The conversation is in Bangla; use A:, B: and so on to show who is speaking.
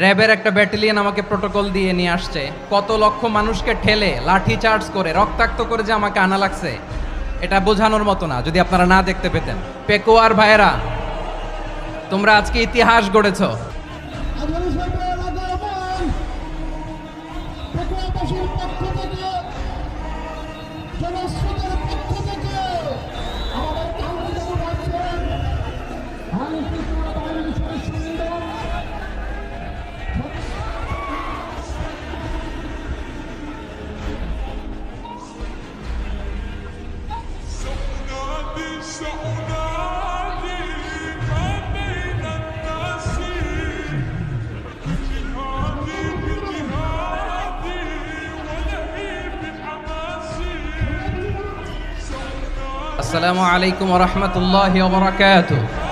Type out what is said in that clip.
A: র্যাবের একটা ব্যাটালিয়ন আমাকে প্রোটোকল দিয়ে নিয়ে আসছে, কত লক্ষ মানুষকে ঠেলে লাঠি চার্জ করে রক্তাক্ত করে যে আমাকে আনা লাগছে, এটা বোঝানোর মতো না যদি আপনারা না দেখতে পেতেন। পেকুয়ার ভাইয়েরা, তোমরা আজকে ইতিহাস গড়েছো। আসসালামু আলাইকুম ওয়া রাহমাতুল্লাহি ওয়া বারাকাতুহু।